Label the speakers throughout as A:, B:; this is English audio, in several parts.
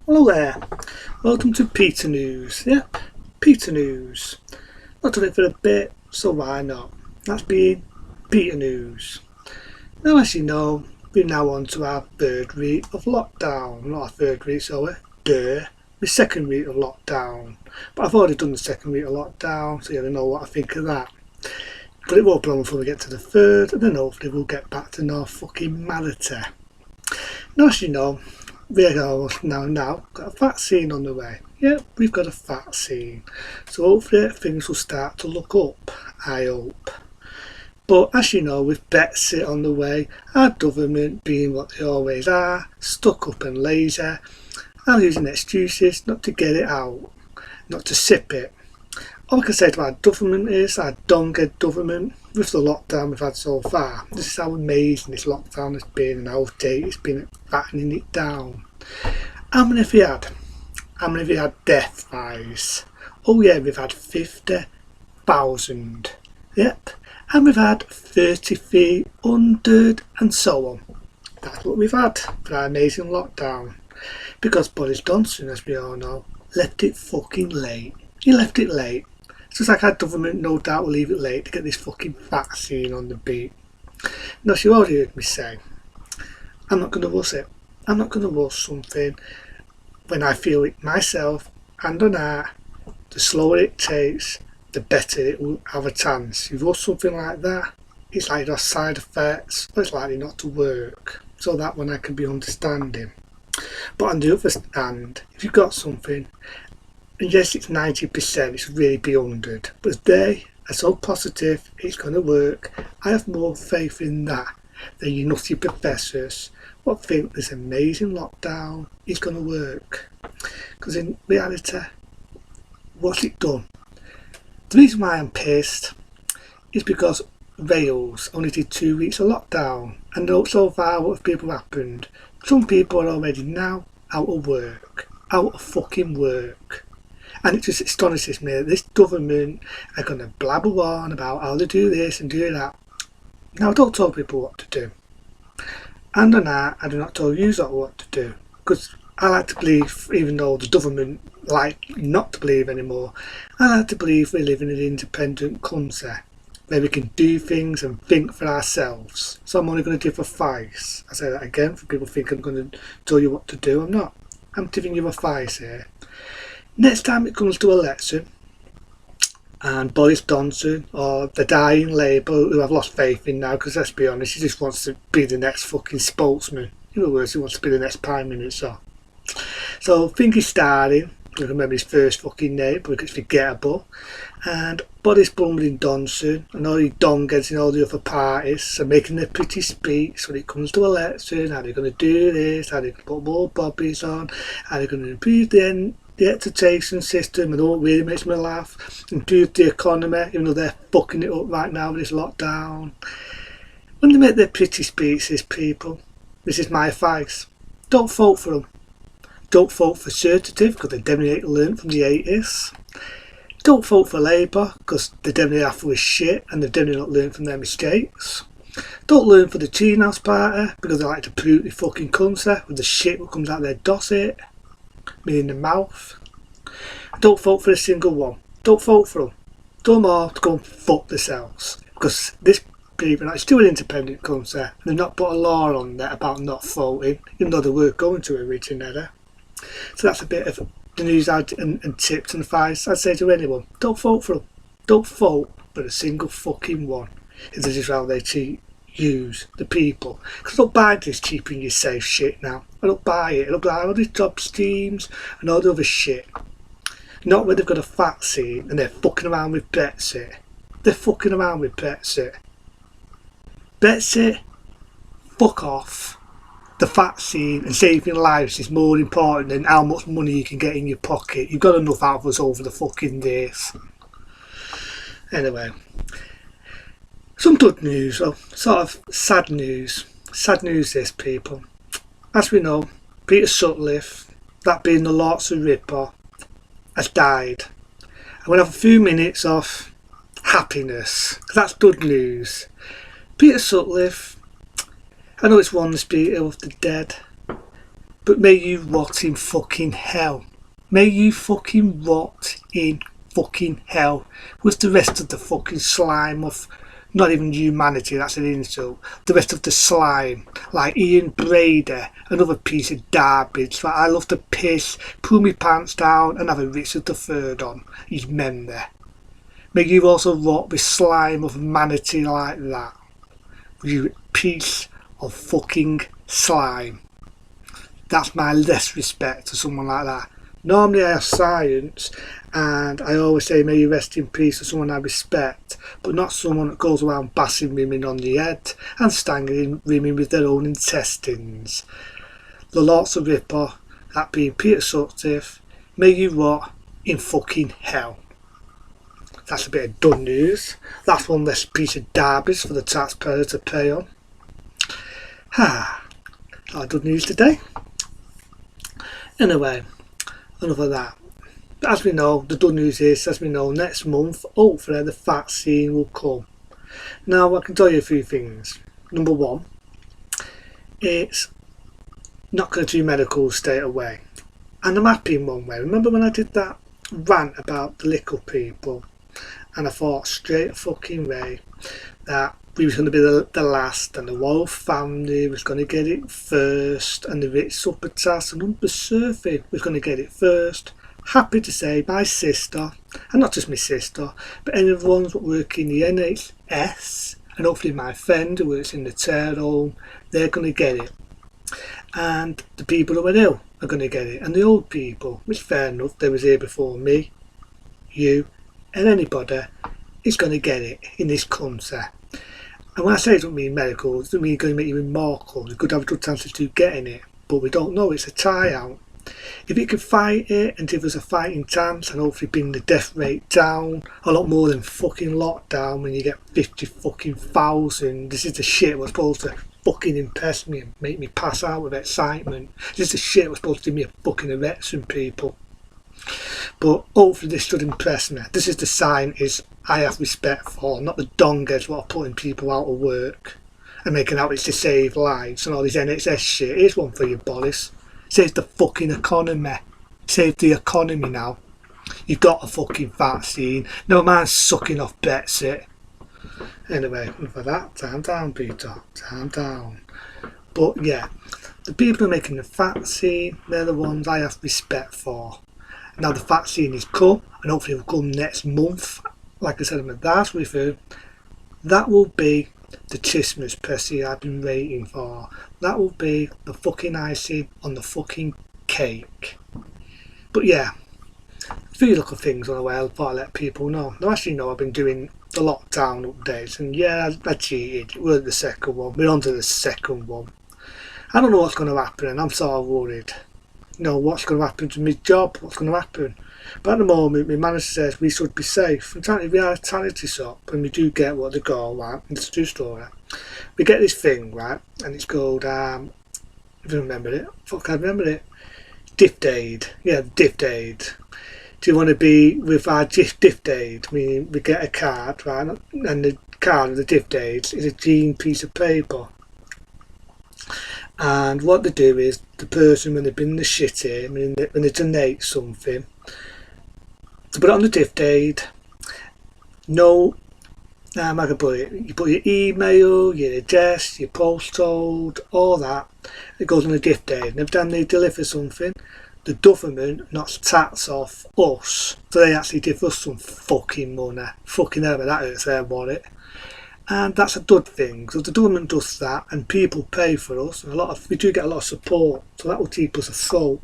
A: Hello there, welcome to Peter News. Yep, Peter News. Not done it for a bit, so why not? That's being Peter News. Now, as you know, we're now on to our third week of lockdown. Not our third week, sorry, the second week of lockdown. But I've already done the second week of lockdown, so you don't know what I think of that. But it won't be long before we get to the third, and then hopefully we'll get back to no fucking mality. Now, as you know, we're almost now got a vaccine on the way. Yep, we've got a vaccine. So hopefully things will start to look up, I hope. But as you know, with Brexit on the way, our government being what they always are, stuck up and lazy, are using excuses not to get it out, not to sip it. All I can say to our government is, our donkey government, with the lockdown we've had so far, this is how amazing this lockdown has been and how great it's been at fattening it down. How many have you had? How many of you had death-wise? Oh yeah, we've had 50,000. Yep. And we've had 3,300 and so on. That's what we've had for our amazing lockdown. Because Boris Johnson, as we all know, left it fucking late. He left it late. It's just like our government no doubt will leave it late to get this fucking vaccine on the beat. Now, you already heard me say, I'm not going to rush it. I'm not going to rush something when I feel it myself and on that, the slower it takes, the better it will have a chance. You rush something like that, it's like it has side effects, or it's likely not to work. So that one I can be understanding. But on the other hand, if you've got something, and yes, it's 90%, it's really be 100, but if they are so positive it's going to work, I have more faith in that than you nutty professors what think this amazing lockdown is going to work. Because in reality, what's it done? The reason why I'm pissed is because Wales only did 2 weeks of lockdown, and so far what have people happened? Some people are already now out of work. Out of fucking work. And it just astonishes me that this government are going to blabber on about how to do this and do that. Now, I don't tell people what to do. And on that, I do not tell you what to do. Because I like to believe, even though the government like not to believe anymore, I like to believe we live in an independent country where we can do things and think for ourselves. So I'm only going to give advice. I say that again for people think I'm going to tell you what to do. I'm not. I'm giving you advice here. Next time it comes to election, and Boris Johnson, or the dying Labour, who I've lost faith in now, because let's be honest, he just wants to be the next fucking spokesman. In other words, he wants to be the next Prime Minister. So I think he's starting. I don't remember his first fucking name, but it's forgettable. And Boris Bumbling Johnson and all the dongheads in all the other parties are making their pretty speech when it comes to election. How they're going to do this, how they're going to put more bobbies on, how they're going to improve the education system, and all really makes me laugh. Improve the economy, even though they're fucking it up right now with this lockdown. When they make their pretty speeches, people, this is my advice. Don't vote for them. Don't vote for Conservative because they definitely learned from the 80s. Don't vote for Labour because they definitely after with shit and they've definitely not learned from their mistakes. Don't learn for the Teen House Party because they like to pollute the fucking country with the shit that comes out their dosset, me in the mouth. Don't vote for a single one. Don't vote for them. Do more to go and fuck themselves. Because this people are still an independent country and they've not put a law on there about not voting, even though they were going to originally. So that's a bit of the news and tips and advice I'd say to anyone. Don't vote for them. Don't vote for a single fucking one. If this is how they use the people. Because I don't buy this keeping you safe shit now. I don't buy it. I don't buy all these job schemes and all the other shit. Not when they've got a vaccine and they're fucking around with Brexit. They're fucking around with Brexit. Brexit, fuck off. The vaccine and saving lives is more important than how much money you can get in your pocket. You've got enough out of us over the fucking days. Anyway, some good news, or sort of sad news. Sad news this, people. As we know, Peter Sutcliffe, that being the Lhasa Ripper, has died. I'm going to have a few minutes of happiness, because that's good news. Peter Sutcliffe, I know it's one the spirit of the dead, But may you rot in fucking hell. May you fucking rot in fucking hell with the rest of the fucking slime of not even humanity, that's an insult. The rest of the slime, like Ian Brady, another piece of garbage that I love to piss, pull my pants down and have a Richard III on his men there. May you also rot with slime of manatee like that. You piece of fucking slime. That's my less respect to someone like that. Normally I have science and I always say may you rest in peace to someone I respect, but not someone that goes around bashing women on the head and strangling women with their own intestines. The Lords of Ripper, that being Peter Sutcliffe, may you rot in fucking hell. That's a bit of done news. That's one less piece of garbage for the taxpayer to pay on. Our good news today. Anyway, enough of that. As we know, the good news is, as we know, next month, hopefully the vaccine will come. Now, I can tell you a few things. Number one, it's not going to do medical straight away. And I'm happy in one way. Remember when I did that rant about the little people? And I thought straight fucking way that we was going to be the last, and the royal family was going to get it first, and the rich upper class and undersurfing was going to get it first. Happy to say my sister, and not just my sister, but any of the ones that work in the NHS, and hopefully my friend who works in the care home, they're going to get it. And the people who are ill are going to get it, and the old people, which fair enough, they was here before me, you, and anybody is going to get it in this country. And when I say it doesn't mean medical, it doesn't mean it's going to make you immortal. You could have a good chance of getting it, but we don't know. It's a tryout. If it can fight it and give us a fighting chance and hopefully bring the death rate down a lot more than fucking lockdown when you get 50 fucking thousand, this is the shit was supposed to fucking impress me and make me pass out with excitement. This is the shit was supposed to give me a fucking erection, people. But hopefully this should impress me. This is the scientists I have respect for, not the dongers what are putting people out of work and making out it's to save lives and all this NHS shit. Here's one for you, Boris. Save the fucking economy. Save the economy now. You've got a fucking vaccine. No man sucking off Brexit. Anyway, for that, calm down, Peter. Calm down. But yeah, the people who are making the vaccine, they're the ones I have respect for. Now the vaccine is come, and hopefully it will come next month. Like I said in my last review, that will be the Christmas present I've been waiting for. That will be the fucking icing on the fucking cake. But yeah, a few little things on the way I thought I'd let people know. Now actually no, I've been doing the lockdown updates, and yeah, I cheated. We're the second one. We're on to the second one. I don't know what's going to happen, and I'm sort of worried. You know, what's going to happen to my job? What's going to happen? But at the moment, my manager says we should be safe. I'm trying to be a charity shop, and we do get what they call, right? It's a true story. We get this thing, right? And it's called, if you remember it, fuck, I remember it. Gift aid. Yeah, gift aid. Do you want to be with our gift aid? We get a card, right? And the card of the gift aid is a green piece of paper. And what they do is the person, when they've been in the shitty, when they donate something, to put it on the gift aid. No, I can put it. You put your email, your address, your postcode, all that. It goes on the gift aid. And every time they deliver something, the government knocks tax off us, so they actually give us some fucking money. Fucking hell, that hurts their wallet. And that's a good thing, so the government does that and people pay for us, and we do get a lot of support, so that will keep us afloat.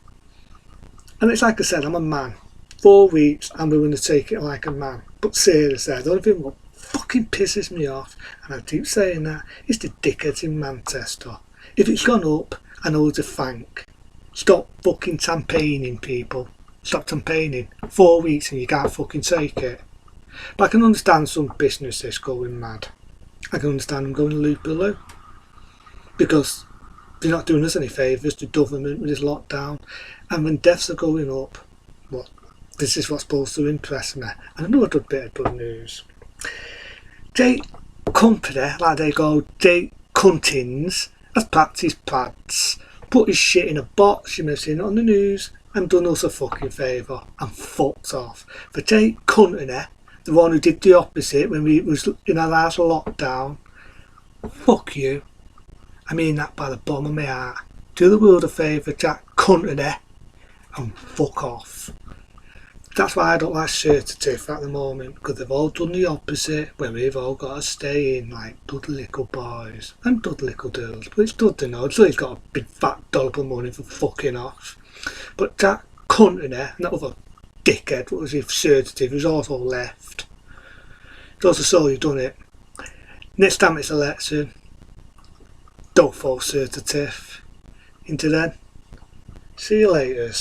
A: And it's like I said, I'm a man. 4 weeks I'm willing to take it like a man. But seriously, the only thing what fucking pisses me off, and I keep saying that, is the dickheads in Manchester. If it's gone up, I know who to thank. Stop fucking campaigning, people. Stop campaigning. 4 weeks and you can't fucking take it. But I can understand some businesses going mad. I can understand them going loop-a-loop, because they're not doing us any favours, the government with this lockdown. And when deaths are going up, this is what's supposed to impress me. And another bit of good news. Jay Company, like they go, Jay Cuntins, has packed his pads put his shit in a box, you may have seen it on the news, and done us a fucking favour and fucked off. For Jake Cunningham, the one who did the opposite when we was in our last lockdown, fuck you. I mean that by the bottom of my heart. Do the world a favour, Jack Cunningham, and fuck off. That's why I don't like Certitude at the moment, because they've all done the opposite when we've all got to stay in like dud little boys and dud little girls. But it's dud to know, so he's got a big fat dollop of money for fucking off. But Jack Cunningham, and that other dickhead, what was he, Certitude, who's also left. It's also so you've done it. Next time it's election, don't fall Certitude. Into then, see you later.